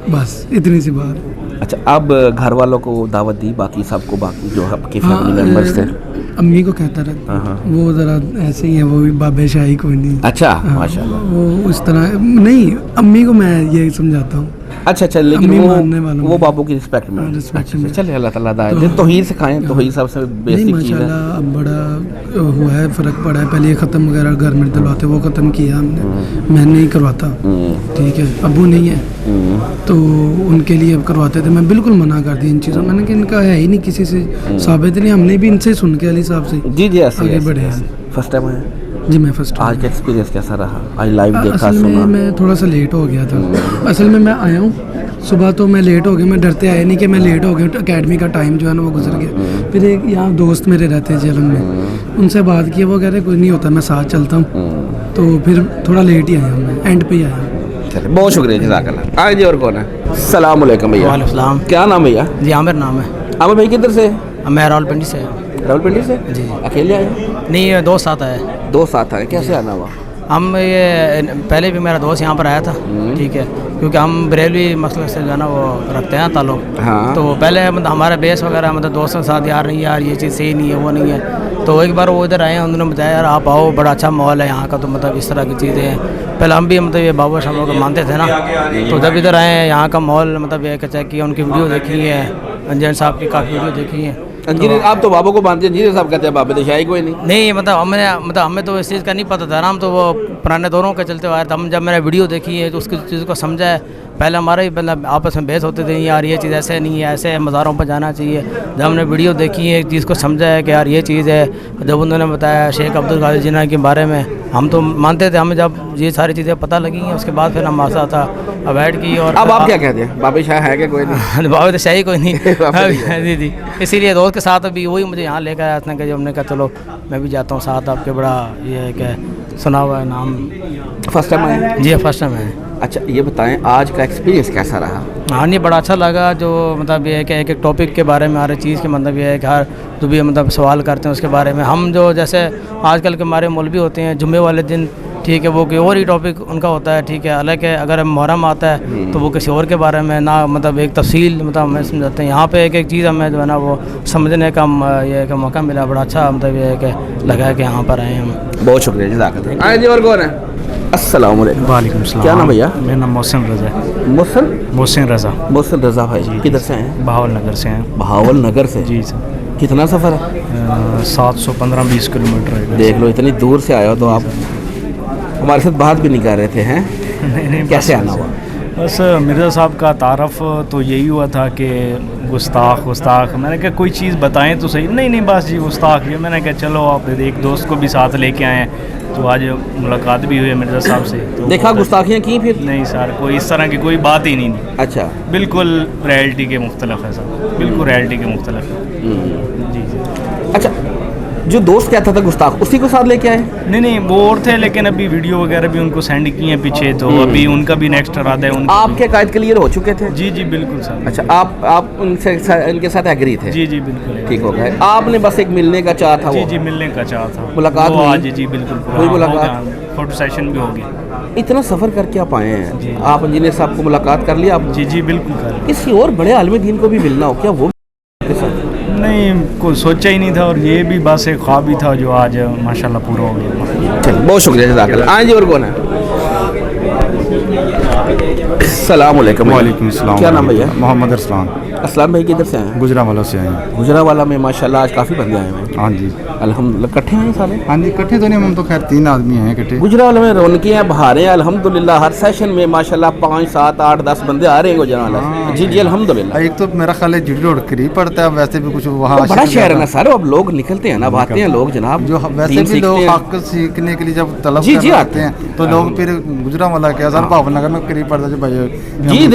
بس اتنی سی بات. اچھا اب گھر والوں کو دعوت دی باقی سب کو باقی جو آپ کے فیملی ممبرس تھے؟ امی کو کہتا رہتا وہ ذرا ایسے ہی ہے وہ بھی بابے شاہی کوئی نہیں. اچھا ماشاءاللہ وہ اس طرح نہیں امی کو میں یہ سمجھاتا ہوں. اچھا اچھا لیکن وہ بابو کی رسپیکٹ میں چلے اللہ تعالیٰ ہدایت. توحید سکھائیں توحید سب سے بیسک چیز ہے. ماشاءاللہ اب بڑا ہوا ہے فرق پڑا ہے. پہلے یہ ختم وغیرہ گھر میں دلواتے وہ ختم کیا ہم نے. میں نہیں کرواتا ٹھیک ہے ابو نہیں ہے تو ان کے لیے اب کرواتے تھے. میں بالکل منع کر دی ان چیزوں. میں نے کہ ان کا ہے ہی نہیں کسی سے ثابت نہیں. ہم نے بھی ان سے سن کے علی صاحب سے جی آگے بڑھے ہیں. فرسٹ ٹائم ہے جی میں فرسٹ. آج کا ایکسپیرینس کیسا رہا؟ آج لائیو دیکھا اصل میں میں تھوڑا سا لیٹ ہو گیا تھا. اصل میں آیا ہوں صبح تو میں لیٹ ہو گیا. میں ڈرتے آیا نہیں کہ میں لیٹ ہو گیا. اکیڈمی کا ٹائم جو ہے نا وہ گزر گیا. پھر ایک یہاں دوست میرے رہتے ہیں جیلن میں ان سے بات کی. وہ کہہ رہے کوئی نہیں ہوتا میں ساتھ چلتا ہوں. تو پھر تھوڑا لیٹ ہی آیا ہوں. میں اینڈ پہ ہی آیا ہوں. بہت شکریہ جزاک اللہ. آئے جی اور کون ہے؟ السلام علیکم بھیا. وعلیکم السلام. کیا نام بھیا؟ جی عامر نام ہے. عامر بھائی کدھر سے؟ میں راولپنڈی سے. راولپنڈی سے؟ جی. اکیلے آئے؟ نہیں دوست آتا ہے. دوست آتا ہے. کیسے آنا ہوا؟ ہم یہ پہلے بھی میرا دوست یہاں پر آیا تھا ٹھیک ہے کیونکہ ہم بریلوی مسئلے سے جو ہے نا وہ رکھتے ہیں تعلق. تو پہلے مطلب ہمارا بیس وغیرہ مطلب دوستوں کے ساتھ یار نہیں یار یہ چیز صحیح نہیں ہے وہ نہیں ہے. تو ایک بار وہ ادھر آئے ہیں انہوں نے بتایا یار آپ آؤ بڑا اچھا ماحول ہے یہاں کا. تو مطلب اس طرح کی چیزیں ہیں. پہلے ہم بھی مطلب یہ بابا شاہ کو مانتے تھے نا. تو جب ادھر آئے ہیں یہاں کا ماحول مطلب یہ چیک کیا ان کی ویڈیو دیکھی ہے. انجین صاحب کی کافی ویڈیو دیکھی ہیں. آپ تو بابا کو مانتے ہیں. انجینئر صاحب کہتے ہیں بابے تو شاہی کوئی نہیں. مطلب ہمیں تو اس چیز کا نہیں پتہ تھا نا. ہم تو وہ پرانے دوروں کے چلتے ہوئے تھے. ہم جب میں نے ویڈیو دیکھی ہے تو اس کی چیز کو سمجھا ہے. پہلے ہمارے ہی مطلب آپس میں بحث ہوتے تھے یار یہ چیز ایسے نہیں ہے ایسے مزاروں پہ جانا چاہیے. جب ہم نے ویڈیو دیکھی ہے ایک چیز کو سمجھا ہے کہ یار یہ چیز ہے. جب انہوں نے بتایا شیخ عبدالقادر جناح کے بارے میں ہم تو مانتے تھے. ہمیں جب یہ ساری چیزیں پتہ لگی ہیں اس کے بعد پھر ہم آسا تھا اوائڈ کی. اور اب آپ کیا کہتے ہیں بابے شاہ ہے کہ کوئی نہیں؟ بابے تو شاہی کوئی نہیں. جی جی اسی لیے دوست کے ساتھ ابھی وہی مجھے یہاں لے کے آیا تھا کہ ہم نے کہا چلو میں بھی جاتا ہوں ساتھ آپ کے. بڑا یہ ہے کہ سنا ہوا ہے نام. فرسٹ ٹائم آئے؟ جی فرسٹ ٹائم ہے. اچھا یہ بتائیں آج کا ایکسپیرینس کیسا رہا؟ ہاں نہیں بڑا اچھا لگا. جو مطلب یہ ہے کہ ایک ایک ٹاپک کے بارے میں ہر چیز کے مطلب یہ ہے کہ ہر جو بھی مطلب سوال کرتے ہیں اس کے بارے میں. ہم جو جیسے آج کل کے ہمارے مولوی ہوتے ہیں جمعے والے دن ٹھیک ہے وہ کوئی اور ہی ٹاپک ان کا ہوتا ہے ٹھیک ہے. حالانکہ اگر محرم آتا ہے تو وہ کسی اور کے بارے میں نہ مطلب ایک تفصیل مطلب ہمیں سمجھاتے ہیں. یہاں پہ ایک ایک چیز ہمیں جو ہے نا وہ سمجھنے کا یہ کہ موقع ملا. بڑا اچھا مطلب یہ ہے کہ لگا ہے کہ یہاں پر آئے ہیں ہم. بہت شکریہ جزاک اللہ. آئے جی اور کون ہے؟ السلام علیکم. وعلیکم السلام. کیا نام بھیا؟ میرا نام محسن رضا ہے. محسن رضا. محسن رضا بھائی کدھر سے ہیں؟ بہاول نگر سے ہیں. بہاول نگر سے؟ جی سر. کتنا سفر ہے؟ 715-20 کلومیٹر ہے. دیکھ لو اتنی دور سے آئے ہو تو آپ ہمارے ساتھ بات بھی نہیں کر رہے تھے ہیں. کیسے آنا ہوا؟ बस मिर्ज़ा साहब का तारफ़ तो यही हुआ था कि गुस्ताख मैंने कहा कोई चीज़ बताएं तो सही, नहीं बस जी गुस्ताख ये। मैंने कहा चलो आप एक दोस्त को भी साथ लेके आए हैं, तो आज मुलाकात भी हुई है मिर्ज़ा साहब से। तो देखा गुस्ताखियाँ की फिर? नहीं सर, कोई इस तरह की कोई बात ही नहीं थी। अच्छा, बिल्कुल रियलिटी के मुख्तलिफ है सर, बिल्कुल रियलिटी के मुख्तलिफ है जी। अच्छा, जो दोस्त कहता था गुस्ताख, उसी को साथ लेके आए? नहीं वो और थे, लेकिन अभी वीडियो वगैरह भी उनको सेंड किए हैं पीछे, तो अभी उनका भी नेक्स्ट इरादा है। आपके कायद क्लियर हो चुके थे? जी बिल्कुल सर। अच्छा, आप उनसे इनके साथ एग्री थे? जी बिल्कुल ठीक हो गया। आपने बस एक मिलने का चाह था? जी मिलने का चाह था। मुलाकात हुई? आज जी बिल्कुल कोई मुलाकात? फोटो सेशन भी हो गया। इतना सफ़र करके आप आए हैं, आप इंजीनियर साहब को मुलाकात कर लिया आप? जी बिल्कुल कर। किसी और बड़े आलिम दीन को भी मिलना हो क्या? वो नहीं, कोई सोचा ही नहीं था, और ये भी बस एक ख्वाब ही था जो आज माशाल्लाह पूरा हो गया। चलो, बहुत शुक्रिया जज़ाकल्लाह। हाँ जी, और कौन है? अस्सलाम वालेकुम। वालेकुम सलाम। क्या नाम भैया? मोहम्मद अरसलान। असलाम भाई किधर से आए हैं? गुजरावाला से आए हैं। गुजरावाला में माशाल्लाह आज काफ़ी बंदे आए हैं। हाँ जी, अल्हम्दुलिल्लाह। इकट्ठे हैं सारे? हाँ जी, इकट्ठे तो नहीं, हम तो खैर 3 आदमी हैं इकट्ठे। गुजरावाला में रौनकें हैं, बहारें हैं अल्हम्दुलिल्लाह। हर सेशन में माशाल्लाह 5, 7, 8, 10 बंदे आ रहे हैं गुजरावाला। जी अल्हम्दुलिल्लाह। एक तो मेरा ख्याल है जीडी रोड करीब पड़ता है, वैसे भी कुछ वहाँ बड़ा शहर है ना सर, अब लोग निकलते हैं ना, आते हैं लोग जनाब, जो वैसे भी लोग हक सीखने के लिए जब तलब जी आते हैं तो लोग फिर गुजरावाला के सर भावनगर में करीब पड़ता है भाई। जी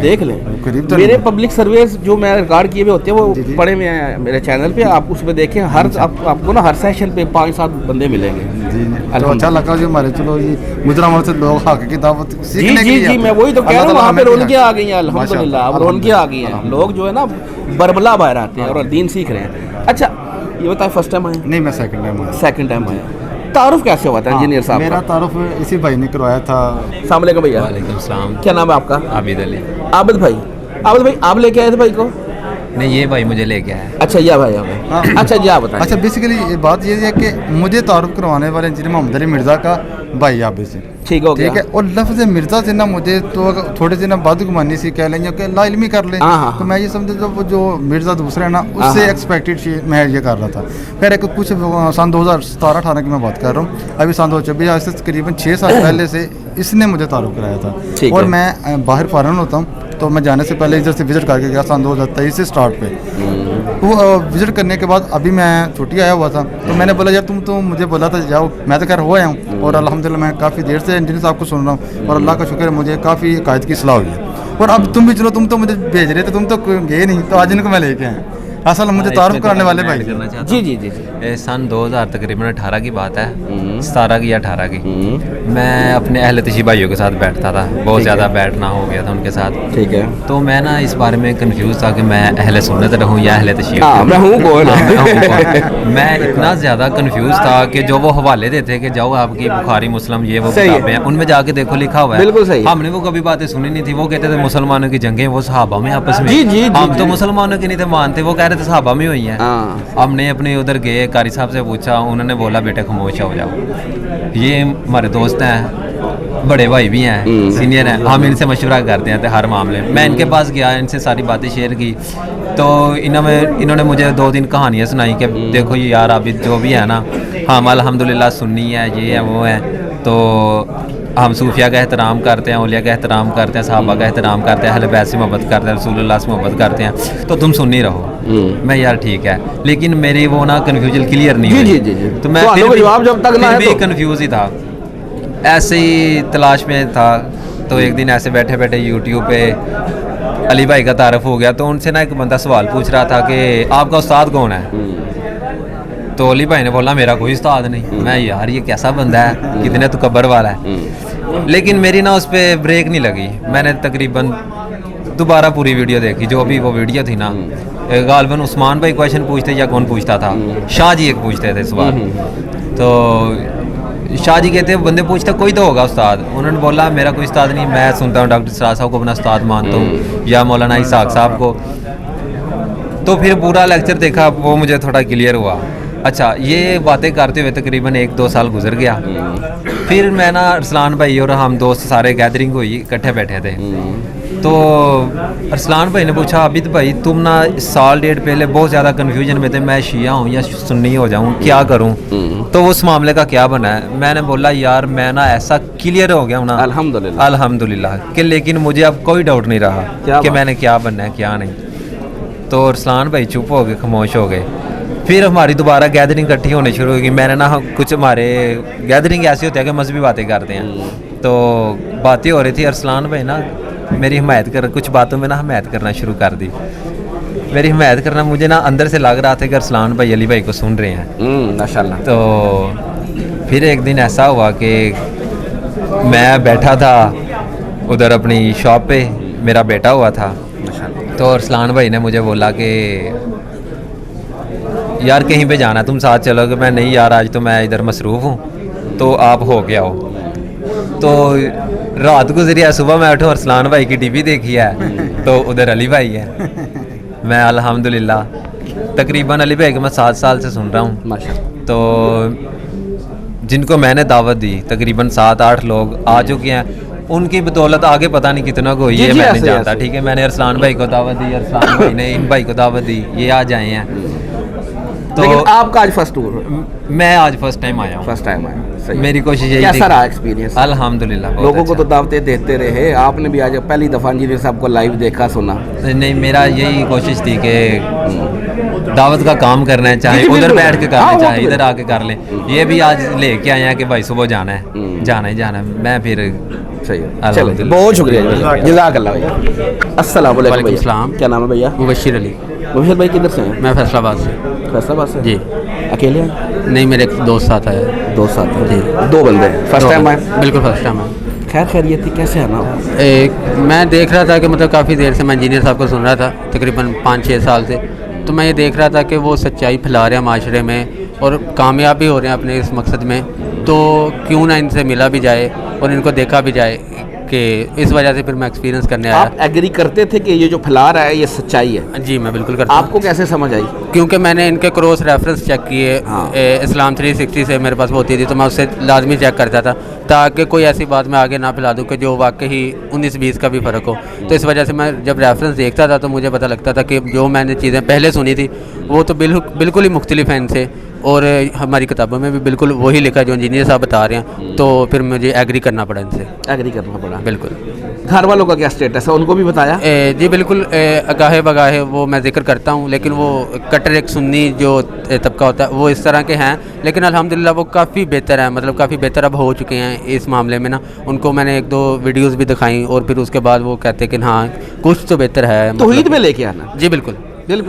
देख लें करीब तो मेरे पब्लिक सर्विस जो मैं रिकॉर्ड किए हुए होते हैं वो पड़े हुए हैं मेरे चैनल पे, आप उसमें देखें। हर आपको ना हर सेशन पे 5-7 बंदे मिलेंगे। जी तो अच्छा लगा जो हमारे चलो ये गुजरावाला से लोग हक की दावत सीखने के लिए। जी मैं वही तो कह रहा हूँ, वहाँ पे रौनकें आ गई हैं अल्हम्दुलिल्लाह। अब रौनकें आ गई हैं, लोग जो है ना बरबला बाहर आते हैं और दीन सीख रहे हैं। अच्छा ये बताए, फर्स्ट टाइम आए? नहीं, मैं सेकंड टाइम आया। तारुफ कैसे हुआ था इंजीनियर साहब? मेरा तारुफ इसी भाई ने करवाया था। अस्सलाम वालेकुम भैया। वालेकुम सलाम। क्या नाम है आपका? आबिद अली। आबिद भाई आप लेके आए थे भाई को? नहीं, ये भाई मुझे लेके आया। अच्छा ये भाई अच्छा जी आप बताएं। अच्छा, बेसिकली बात ये है कि मुझे तारुफ करवाने वाले इंजीनियर मोहम्मद अली मिर्ज़ा का भाई आबिद से। ठीक हो गया। ठीक है, और लफ्ज़ मिर्ज़ा से ना मुझे तो थोड़े से ना बदगुमानी सी कह लें कि ला इल्मी कर लें, तो मैं ये समझता था जो मिर्ज़ा दूसरा है ना उससे एक्सपेक्टेड मैं ये कर रहा था। फिर एक कुछ सन 2017-18 की मैं बात कर रहा हूँ, अभी सन 2024 आज से तकरीबन 6 साल पहले से इसने मुझे तारुफ कराया था। और मैं बाहर फॉरेन होता हूँ, तो मैं जाने से पहले इधर से विज़िट करके गया सन 2023 से स्टार्ट पे। वो विज़िट करने के बाद अभी मैं छुट्टी आया हुआ था, तो मैंने बोला यार तुम तो मुझे बोला था जाओ, मैं तो खैर हो आया हूँ। और अल्हम्दुलिल्लाह मैं काफ़ी देर से इंजीनियर साहब को सुन रहा हूँ, और अल्लाह का शुक्र है मुझे काफ़ी कायद की सलाह हुई है। और अब तुम भी चलो, तुम तो मुझे भेज रहे थे, तुम तो गए नहीं, तो आज इनको मैं लेके आया। असल मुझे तारुफ कराने वाले भाई। जी सन 2000 तकरीबन 18 की बात है, 17 की या 18 की। मैं अपने अहले तशी भाइयों के साथ बैठता था, बहुत ज़्यादा बैठना हो गया था उनके साथ। ठीक है। तो मैं ना इस बारे में कंफ्यूज था कि मैं अहले सुन्नत रहूँ या अहले तशी। मैं हूँ कौन? मैं इतना ज़्यादा कंफ्यूज था कि जो वो हवाले देते कि जाओ आपकी बुखारी मुस्लिम ये वो किताबें हैं, उनमें जाके देखो लिखा हुआ है। बिल्कुल सही। हमने वो कभी बातें सुनी नहीं थी। वो कहते थे मुसलमानों की जंगें वो सहाबा में आपस में, हम तो मुसलमानों की नहीं थे मानते, वो कह रहे थे सहाबा में हुई हैं। हमने अपने उधर गए, कारी साहब से पूछा, उन्होंने बोला बेटे खामोश हो जाओ, ये हमारे दोस्त हैं, बड़े भाई भी हैं, सीनियर हैं, हम इनसे मशवरा करते हैं हर मामले में। मैं इनके पास गया, इनसे सारी बातें शेयर की, तो इन्होंने मुझे 2 दिन कहानियाँ सुनाई कि देखो ये यार अभी जो भी है ना, हम अल्हम्दुलिल्लाह सुन्नी है, ये है वो है, तो हम सूफिया का एहतराम करते हैं, औलिया का एहतराम करते हैं, सहाबा का एहतराम करते हैं, अहले बैत से मोहब्बत करते हैं, रसूलुल्लाह से मोहब्बत करते हैं, तो तुम सुन्नी रहो। मैं यार ठीक है, लेकिन मेरी वो ना कन्फ्यूजन क्लियर नहीं हुई। तो मैं फिर भी कन्फ्यूज ही था, ऐसे ही तलाश में था। तो एक दिन ऐसे बैठे बैठे यूट्यूब पे अली भाई का तारफ़ हो गया, तो उनसे ना एक बंदा सवाल पूछ रहा था कि आपका उस्ताद कौन है? तो अली भाई ने बोला मेरा कोई उस्ताद नहीं। मैं यार ये कैसा बंदा है, कितने तो कब्र वाला है। लेकिन मेरी ना उस पर ब्रेक नहीं लगी, मैंने तकरीबन दोबारा पूरी वीडियो देखी, जो भी वो वीडियो थी ना, गालबन उस्मान भाई क्वेश्चन पूछते या कौन पूछता था, शाह जी एक पूछते थे सवाल। तो शाह जी कहते बंदे पूछते कोई तो होगा उस्ताद, उन्होंने बोला मेरा कोई उस्ताद नहीं, मैं सुनता हूँ डॉक्टर सराज साहब को अपना उस्ताद मानता हूँ, या मौलाना इसाक साहब को। तो फिर पूरा लेक्चर देखा, वो मुझे थोड़ा क्लियर हुआ। अच्छा, ये बातें करते हुए तकरीबन 1-2 साल गुजर गया। फिर मैं ना अरसलान भाई और हम दोस्त सारे गैदरिंग हुई, इकट्ठे बैठे थे। तो अरसलान भाई ने पूछा आबिद भाई तुम ना साल डेढ़ पहले बहुत ज़्यादा कन्फ्यूजन में थे, मैं शिया हूँ या सुन्नी हो जाऊँ, क्या करूँ, तो उस मामले का क्या बना है। मैंने बोला यार मैं ना ऐसा क्लियर हो गया हूँ ना अल्हम्दुलिल्लाह अल्हम्दुलिल्लाह कि लेकिन मुझे अब कोई डाउट नहीं रहा कि मैंने क्या बनना है क्या नहीं। तो अरसलान भाई चुप हो गए, खामोश हो गए। फिर हमारी दोबारा गैदरिंग इकट्ठी होनी शुरू होगी। मैंने ना कुछ हमारे गैदरिंग ऐसी होती है कि मजहबी बातें करते हैं, तो बातें हो रही थी। अरसलान भाई ना मेरी हिमायत कर, कुछ बातों में ना हिमायत करना शुरू कर दी। मेरी हिमायत करना मुझे ना अंदर से लग रहा था कि अरसलान भाई अली भाई को सुन रहे हैं माशाल्लाह। तो फिर एक दिन ऐसा हुआ कि मैं बैठा था उधर अपनी शॉप पे, मेरा बेटा हुआ था, तो अरसलान भाई ने मुझे बोला कि यार कहीं पे जाना तुम साथ चलोगे। मैं नहीं यार आज तो मैं इधर मसरूफ़ हूँ तो आप हो गया हो। तो रात गुजरी है, सुबह मैं उठूँ अरसलान भाई की टीवी देखी है तो उधर अली भाई है। मैं अल्हम्दुलिल्लाह तकरीबन अली भाई को मैं 7 साल से सुन रहा हूँ। तो जिनको मैंने दावत दी तकरीबन 7-8 लोग आ चुके हैं, उनकी बदौलत आगे पता नहीं कितना को ये मैं नहीं जानता। ठीक है, मैंने अरसलान भाई को दावत दी, अरसलान भाई ने इन भाई को दावत दी, ये आ जाए हैं। तो लेकिन आपका आज फर्स्ट टूर, मैं आज फर्स्ट टाइम आया हूँ। फर्स्ट टाइम आया, मेरी कोशिश यही कैसा रहा एक्सपीरियंस? अल्हम्दुलिल्लाह लोगों को तो दावतें देते रहे, आपने भी आज पहली दफ़ा इंजीनियर साहब को लाइव देखा सुना? नहीं, मेरा यही कोशिश थी कि दावत का काम करना है, चाहे उधर बैठ के करना है चाहे इधर आके कर लें। ये भी आज लेके आए हैं कि भाई सुबह जाना है, जाना ही जाना है। मैं फिर सही है, चलो बहुत शुक्रिया, जज़ाकल्लाह भैया। अस्सलाम वालेकुम, क्या नाम है भैया? मुबशिर अली। मुबशिर भाई किधर से हैं? मैं फैसलाबाद से। फैसलाबाद से जी। अकेले हैं? नहीं, मेरे एक दोस्त साथ है। दोस्त साथ है जी, 2 बंदे फर्स्ट टाइम आए? बिल्कुल फर्स्ट टाइम आए। खैर खैरियत थी, कैसे आना हो? मैं देख रहा था कि मतलब काफ़ी देर से मैं इंजीनियर साहब को सुन रहा था, तकरीबन 5-6 साल से। तो मैं ये देख रहा था कि वो सच्चाई फैला रहे हैं माशरे में और कामयाब भी हो रहे हैं अपने इस मकसद में, तो क्यों ना इनसे मिला भी जाए और इनको देखा भी जाए कि इस वजह से फिर मैं एक्सपीरियंस करने आया। आप एग्री करते थे कि ये जो फैला रहा है ये सच्चाई है? जी मैं बिल्कुल करता हूँ। आपको कैसे समझ आई? क्योंकि मैंने इनके क्रॉस रेफरेंस चेक किए, इस्लाम 360 से मेरे पास होती थी, तो मैं उससे लाजमी चेक करता था ताकि कोई ऐसी बात मैं आगे ना फैला दूँ कि जो वाकई 19-20 का भी फ़र्क हो। तो इस वजह से मैं जब रेफरेंस देखता था तो मुझे पता लगता था कि जो मैंने चीज़ें पहले सुनी थी वो तो बिल्कुल ही मुख्तलिफ हैं इनसे, और हमारी किताबों में भी बिल्कुल वही लिखा है जो इंजीनियर साहब बता रहे हैं। तो फिर मुझे एग्री करना पड़ा इनसे। एग्री करना पड़ा, बिल्कुल। घर वालों का क्या स्टेटस है, उनको भी बताया? जी बिल्कुल, अगाहे बगाहे वो मैं जिक्र करता हूँ, लेकिन वो कट्टर एक सुन्नी जो तबका होता है वो इस तरह के हैं, लेकिन अल्हम्दुलिल्लाह वो काफ़ी बेहतर है, मतलब काफ़ी बेहतर अब हो चुके हैं इस मामले में ना। उनको मैंने 1-2 वीडियोज़ भी दिखाई और फिर उसके बाद वो कहते कि हाँ कुछ तो बेहतर है। तो ईद में लेके आना? जी बिल्कुल,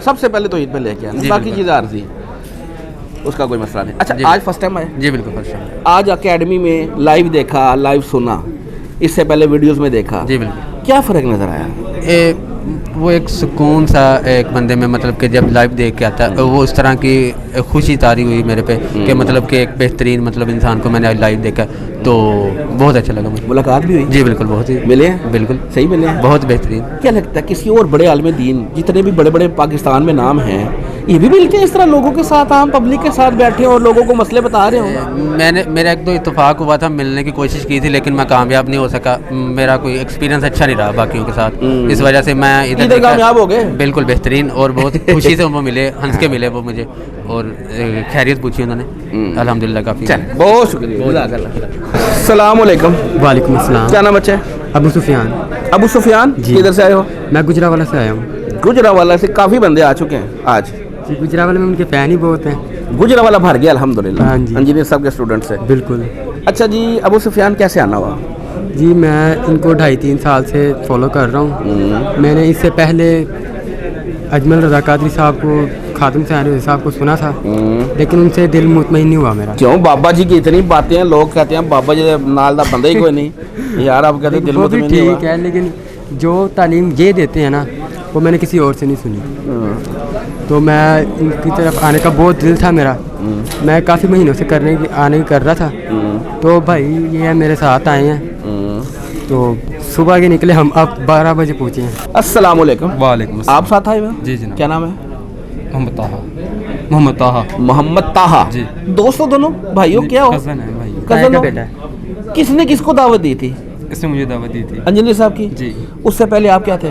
सबसे पहले तो ईद में लेके आना, बाकी चीज़ें आर्जी उसका कोई मसला नहीं। अच्छा, आज फर्स्ट टाइम आए? जी बिल्कुल फर्स्ट टाइम। आज अकेडमी में लाइव देखा, लाइव सुना, इससे पहले वीडियोस में देखा, जी बिल्कुल, क्या फ़र्क नज़र आया? वो एक सुकून सा एक बंदे में, मतलब कि जब लाइव देख के आता है वो उस तरह की खुशी तारी हुई मेरे पे कि मतलब कि एक बेहतरीन मतलब इंसान को मैंने लाइव देखा तो बहुत अच्छा लगा मुझे। मुलाकात भी हुई? जी बिल्कुल, बहुत ही मिले हैं? बिल्कुल सही मिले हैं, बहुत बेहतरीन। क्या लगता है किसी और बड़े आलिम दीन जितने भी बड़े बड़े पाकिस्तान में नाम हैं ये भी मिलके इस तरह लोगों के साथ, आम पब्लिक के साथ बैठे और लोगों को मसले बता रहे हो? मेरा 1-2 इत्तेफाक हुआ था, मिलने की कोशिश की थी लेकिन मैं कामयाब नहीं हो सका। मेरा कोई एक्सपीरियंस अच्छा नहीं रहा बाकियों के साथ, इस वजह से मैं इधर कामयाब हो गए। बिल्कुल बेहतरीन, और बहुत खुशी से वो मिले, हंस के मिले वो मुझे, और खैरियत पूछी उन्होंने, अल्हम्दुलिल्लाह काफ़ी। बहुत शुक्रिया। अस्सलाम वालेकुम। वालेकुम अस्सलाम। क्या नाम है? अबू सुफियान। अबू सुफियान, किधर से आए हो? मैं गुजरावाला से आया हूँ। गुजरावाला से काफ़ी बंदे आ चुके हैं आज? जी, गुजरावाला में उनके फ़ैन ही बहुत हैं। गुजरावाला भर गया अल्हम्दुलिल्लाह। हाँ जी, इंजीनियर साहब के स्टूडेंट से? बिल्कुल। अच्छा जी, अबू सुफियान कैसे आना हुआ? जी मैं इनको 2.5-3 साल से फॉलो कर रहा हूँ। मैंने इससे पहले अजमल रज़ा कादरी साहब को, खातम साहब साहब को सुना था, लेकिन उनसे दिल मुतमईन नहीं हुआ मेरा। क्यों? बाबा जी की इतनी बातें हैं, लोग कहते हैं बाबा जी नाल दा बंदा ही कोई नहीं। यार आप कहते हैं दिल मुतमईन नहीं हुआ। ठीक है, लेकिन जो तालीम ये देते हैं ना वो मैंने किसी और से नहीं सुनी। तो मैं इनकी तरफ आने का बहुत दिल था मेरा, मैं काफ़ी महीनों से आने की कर रहा था। तो भाई ये मेरे साथ आए हैं, तो सुबह के निकले हम, अब 12 बजे पहुँचे हैं। अस्सलाम वालेकुम। वालेकुम। आप साथ आए हुए? जी जनाब। क्या नाम है? मोहम्मद ताहा। मोहम्मद ताहा। मोहम्मद ताहा जी। दोस्तों दोनों भाइयों? क्या हो? कज़न है भाई। कज़न हो? किसने किसको दावत दी थी? इसने मुझे दावत दी थी। इंजीनियर साहब की? जी। उससे पहले आप क्या थे?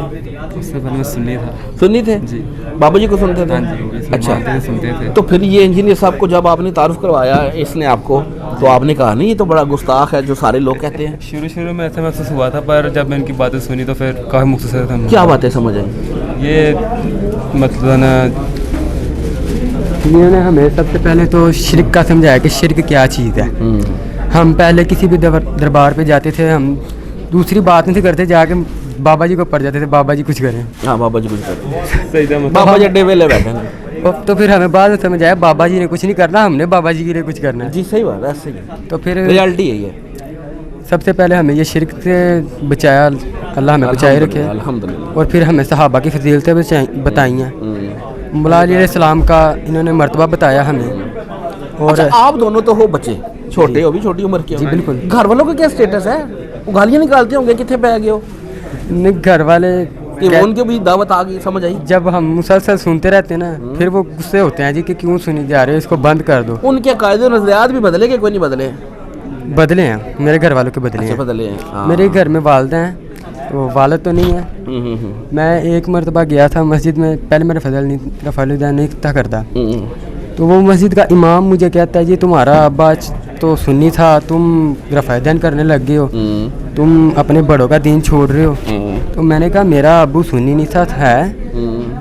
उससे पहले मैं सुन्नी था। सुन्नी थे? जी। बाबा जी को सुनते थे? हाँ जी, वो भी अच्छा, मानते थे, सुनते थे। तो फिर ये इंजीनियर साहब को जब आपने तारुफ करवाया इसने आपको, तो आपने कहा नहीं ये तो बड़ा गुस्ताख है जो सारे लोग कहते हैं? शुरू में ऐसा महसूस हुआ था, पर जब मैं इनकी बातें सुनी तो फिर काफ़ी मुख्तसर था। क्या बातें समझ आई? ये मतलब ना, इन्होंने हमें सबसे पहले तो शिरक का समझाया कि शिरक क्या चीज़ है। हम पहले किसी भी दरबार पे जाते थे, हम दूसरी बात नहीं करते, जाके बाबा जी को पड़ जाते थे, बाबा जी कुछ करें। हाँ, बाबा जी कुछ करें। सही था, बाबा जी अड्डे वेले बैठे हैं। तो फिर हमें बाद में समझ आया बाबा जी ने कुछ नहीं करना, हमने बाबा जी के लिए कुछ करना है। जी सही बात है, सही। तो फिर रियलिटी है ये। सबसे पहले हमें ये शिरक से बचाया, अल्लाह हमें बचाए रखे, अल्हम्दुलिल्लाह। और फिर हमें सहाबा की फजीलतें बताई हैं, मौला अली अलैहिस्सलाम का इन्होंने मर्तबा बताया हमें। और अच्छा, आप दोनों तो हो बच्चे, छोटे हो भी, छोटी उम्र के हो। जी बिल्कुल। घर वालों का क्या स्टेटस है? वो गालियाँ निकालते होंगे कितने पे आ गए हो? नहीं, घर वाले उनके भी दावत आ गई, समझ आई? जब हम मुसलसल सुनते रहते हैं ना, फिर वो गुस्से होते हैं जी कि क्यों सुनी जा रहे हो, इसको बंद कर दो। उनके कायदे नजरियात भी बदले कि कोई नहीं बदले? बदले हैं, मेरे घर वालों के बदले हैं। बदले हैं। हाँ। मेरे घर में वालदा हैं, वो वालद तो नहीं है। मैं एक मरतबा गया था मस्जिद में, पहले मेरा रफ़ालुद्दीन नहीं था करता, तो वो मस्जिद का इमाम मुझे कहता है जी तुम्हारा अब्बा तो सुन्नी था, तुम रफ़ालुद्दीन करने लग गए हो, तुम अपने बड़ों का दीन छोड़ रहे हो। तो मैंने कहा मेरा अब्बू सुन्नी नहीं था,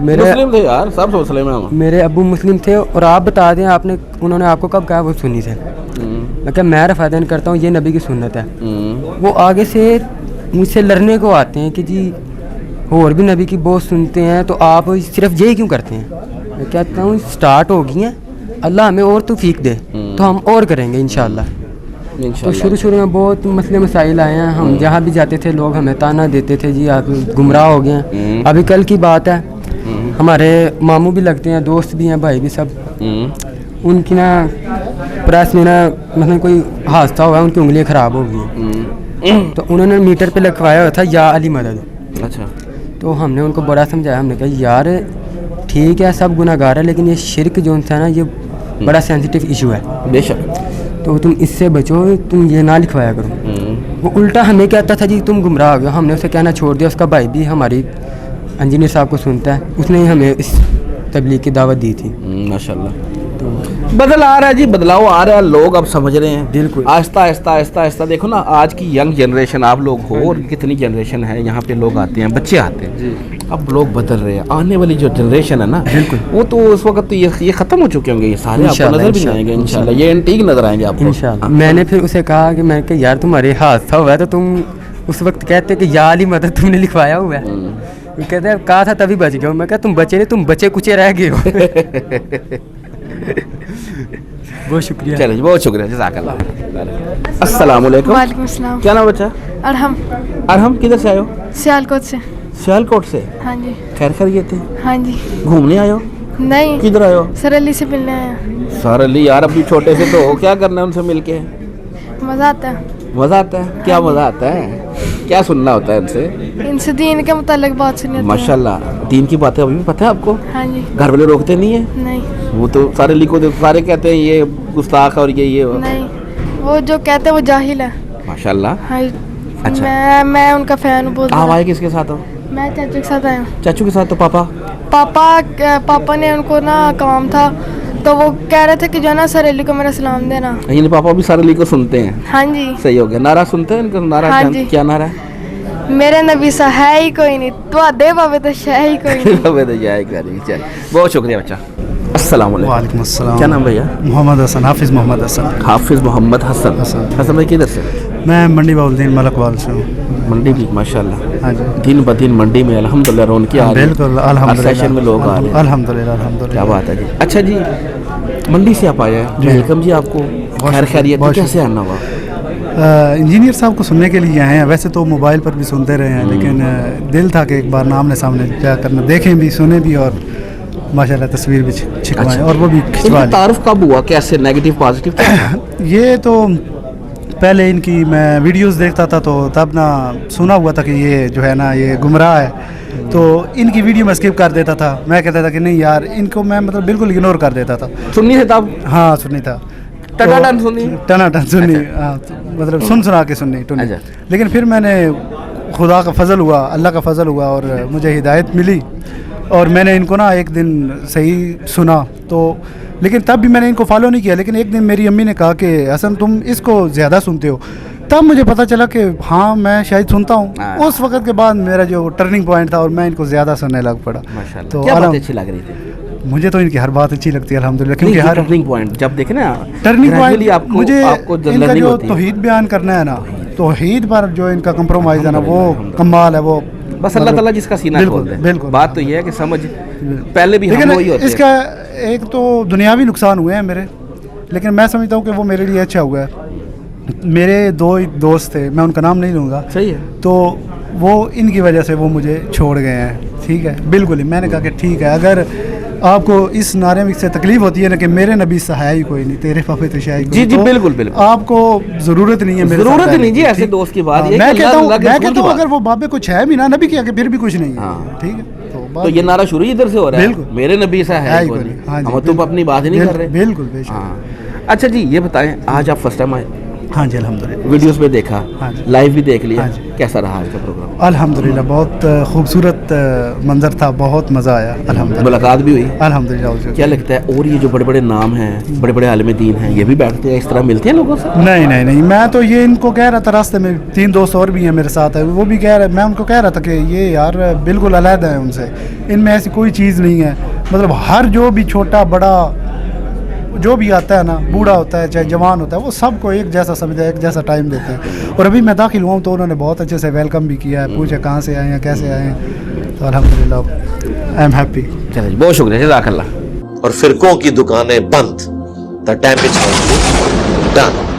मेरे मुस्लिम थे यार, सब मुस्लिम हैं। मेरे अब्बू मुस्लिम थे, और आप बता दें आपने, उन्होंने आपको कब कहा वो सुन्नी थे? मैं क्या, मैं रफ़ालुद्दीन करता हूँ, ये नबी की सुन्नत है। वो आगे से मुझसे लड़ने को आते हैं कि जी और भी नबी की बहुत सुनते हैं, तो आप सिर्फ यही क्यों करते हैं? मैं कहता हूँ स्टार्ट हो गई हैं, अल्लाह हमें और तौफीक दे तो हम और करेंगे इंशाल्लाह। तो शुरू में बहुत मसले मसाइल आए हैं, हम जहाँ भी जाते थे लोग हमें ताना देते थे जी आप गुमराह हो गए हैं। अभी कल की बात है, हमारे मामू भी लगते हैं, दोस्त भी हैं, भाई भी, सब उनकी ना प्रेस में ना मतलब कोई हादसा हुआ, उनकी उंगलियाँ ख़राब हो गई, तो उन्होंने मीटर पे लिखवाया हुआ था या अली मदद। अच्छा। तो हमने उनको बड़ा समझाया, हमने कहा यार ठीक है सब गुनाहगार है, लेकिन ये शिरक जो था ना ये बड़ा सेंसिटिव इशू है, बेशक, तो तुम इससे बचो, तुम ये ना लिखवाया करो। वो उल्टा हमें कहता था जी तुम गुमराह हो गए, हमने उसे कहना छोड़ दिया। उसका भाई भी हमारी इंजीनियर साहब को सुनता है, उसने ही हमें इस तबलीग की दावत दी थी। माशाल्लाह। बदल आ रहा है जी, बदलाव आ रहा है, लोग अब समझ रहे हैं बिल्कुल, आहिस्ता आहिस्ता आहिस्ता आहिस्ता। देखो ना आज की यंग जनरेशन, आप लोग हो, और कितनी जनरेशन है यहाँ पे, लोग आते हैं, बच्चे आते हैं जी। अब लोग बदल रहे हैं, आने वाली जो जनरेशन है ना बिल्कुल, वो तो उस वक्त तो ये खत्म हो चुके होंगे, ये सारे आपको नजर भी नहीं आएंगे इंशाल्लाह, ये एंटीक नजर आएंगे आपको इंशाल्लाह। मैंने फिर उसे कहा कि मैं यार तुम्हारे हादसा हुआ है तो तुम उस वक्त कहते कि या अली मदद तुमने लिखवाया हुआ है। वो कहते हैं कहा था तभी बच गए। मैं कहा तुम बचे नहीं, तुम बचे कुचे रह गए हो। बहुत शुक्रिया। चलिए बहुत शुक्रिया, जज़ाकल्लाह। अस्सलाम वालेकुम। वालेकुम अस्सलाम। क्या नाम बच्चा? अरहम। अरहम, किधर से आए हो? सियालकोट से। सियालकोट से? हाँ जी। खैर खैरियत है? हाँ जी। घूमने आए हो? नहीं। किधर आए हो? सर अली से मिलने आया। सर अली यार, अभी छोटे से तो हो, क्या करना है उनसे मिलके? मज़ा आता है। मज़ा आता है? क्या मज़ा आता है? क्या सुनना होता है इनसे? इनसे दीन के मुतालिक बात सुनी होती है। माशाल्लाह, दीन की बातें अभी भी पता है आपको? हाँ जी। घर वाले रोकते नहीं है? नहीं। वो तो सारे लिखो, सारे कहते हैं ये गुस्ताख और ये नहीं, वो जो कहते हैं वो जाहिल है। माशाल्लाह। हाँ। अच्छा। मैं उनका फैन हूँ। आप आए किसके साथ हो? मैं चाचू के साथ आया हूँ। चाचू के साथ? तो पापा ने उनको ना काम था, तो वो कह रहे थे कि जो ना सर अली को मेरा सलाम देना। यानी पापा भी सर अली को सुनते हैं? हाँ जी। सही हो गया। नारा सुनते हैं इनका? नारा हाँ जी। क्या नारा है? मेरे नबी सा है ही कोई नहीं, तो दे बाबे तो है ही कोई नहीं। बाबे तो जाए करी। चल बहुत शुक्रिया बच्चा। अस्सलाम वालेकुम। अस्सलाम। क्या नाम भैया? मोहम्मद हसन, हाफिज़ मोहम्मद हसन। हाफिज़ मोहम्मद हसन। हसन भाई किधर से? मैं मंडी बाउलदीन मलकवाल से हूँ। मंडी भी माशाल्लाह। हाँ जी। दिन ब दिन मंडी में अल्हम्दुलिल्लाह रौनक आ रही है। बिल्कुल अल्हम्दुलिल्लाह। सेशन में लोग आ रहे हैं। अल्हम्दुलिल्लाह अल्हम्दुलिल्लाह। क्या बात है जी। अच्छा जी, मंडी से आप आए हैं, वेलकम जी आपको। खैर खैरियत? कैसे आना हुआ? इंजीनियर साहब को सुनने के लिए आए हैं, वैसे तो मोबाइल पर भी सुनते रहे हैं, लेकिन दिल था कि एक बार आमने सामने क्या करना, देखें भी सुने भी और माशाल्लाह तस्वीर भी छिपवाएं। अच्छा। और वो भी खिंचवा। तारुफ कब हुआ, कैसे, नेगेटिव पॉजिटिव क्या? ये तो पहले इनकी मैं वीडियोस देखता था, तो तब ना सुना हुआ था कि ये जो है ना ये गुमराह है, तो इनकी वीडियो में स्किप कर देता था। मैं कहता था कि नहीं यार, इनको मैं मतलब बिल्कुल इग्नोर कर देता था। सुन्नी थे तब? हाँ सुन्नी था। टनाटन सुन्नी? टनाटन सुन्नी। हाँ, मतलब सुना के सुननी टुनी। लेकिन फिर मैंने खुदा का फजल हुआ, अल्लाह का फजल हुआ और मुझे हिदायत मिली और मैंने इनको ना एक दिन सही सुना तो, लेकिन तब भी मैंने इनको फॉलो नहीं किया। लेकिन एक दिन मेरी अम्मी ने कहा कि हसन तुम इसको ज़्यादा सुनते हो, तब मुझे पता चला कि हाँ मैं शायद सुनता हूँ। उस वक्त के बाद मेरा जो टर्निंग पॉइंट था और मैं इनको ज़्यादा सुनने लग पड़ा। तो क्या बात अच्छी लग रही थी? मुझे तो इनकी हर बात अच्छी लगती है अल्हम्दुलिल्लाह, क्योंकि हर टर्निंग पॉइंट जब देखे ना, टर्निंग पॉइंट मुझे इनका जो होती है। तौहीद बयान करना है ना, तौहीद पर जो इनका कंप्रोमाइज़ है ना वो कमाल है। वो बस अल्लाह ताला जिसका सीना खोल दे। बिल्कुल बात तो ये है कि समझ पहले भी हम वही होते हैं। इसका एक तो दुनियावी नुकसान हुए हैं मेरे, लेकिन मैं समझता हूँ कि वो मेरे लिए अच्छा हुआ है। मेरे दो दोस्त थे, मैं उनका नाम नहीं लूँगा, सही है, तो वो इनकी वजह से वो मुझे छोड़ गए हैं। ठीक है, बिल्कुल ही मैंने कहा कि ठीक है, अगर आपको इस नारे में से तकलीफ होती है ना कि मेरे नबी से है ही कोई नहीं, तेरे पापे तो शायद जी जी बिल्कुल बिल्कुल, आपको ज़रूरत नहीं है, मेरे ज़रूरत नहीं जी ऐसे दोस्त की बात। मैं कहता हूँ अगर वो बाबे कुछ है भी ना, नबी के आगे फिर भी कुछ नहीं है। ठीक है, तो ये नारा शुरू इधर से हो रहा है, बिल्कुल मेरे नबी से है कोई नहीं। हम तुम अपनी बात ही नहीं कर रहे। बिल्कुल। अच्छा जी ये बताएं, आज आप फर्स्ट टाइम आए? हाँ जी अल्हम्दुलिल्लाह, वीडियोस में देखा, हाँ लाइव भी देख लिया, कैसा रहा आज का प्रोग्राम? अल्हम्दुलिल्लाह बहुत खूबसूरत मंजर था, बहुत मज़ा आया अल्हम्दुलिल्लाह। मुलाकात भी हुई अल्हम्दुलिल्लाह। क्या लगता है, और ये जो बड़े बड़े नाम हैं, बड़े बड़े आलिम दीन हैं, ये भी बैठते हैं इस तरह, मिलते हैं लोगों से? नहीं, मैं तो ये इनको कह रहा था, रास्ते में 3 दोस्त और भी हैं मेरे साथ है, वो भी कह रहे, मैं उनको कह रहा था कि ये यार बिल्कुल अलग है उनसे, इनमें ऐसी कोई चीज़ नहीं है। मतलब हर जो भी छोटा बड़ा जो भी आता है ना, बूढ़ा होता है चाहे जवान होता है, वो सबको एक जैसा समझता है, एक जैसा टाइम देते हैं। और अभी मैं दाखिल हुआ हूँ तो उन्होंने बहुत अच्छे से वेलकम भी किया है, पूछे कहाँ से आए हैं, कैसे आए हैं, तो अल्हम्दुलिल्लाह आई एम हैप्पी। चलिए बहुत शुक्रिया, जज़ाकल्लाह। और फिरकों की दुकानें बंद, द डैमेज डन।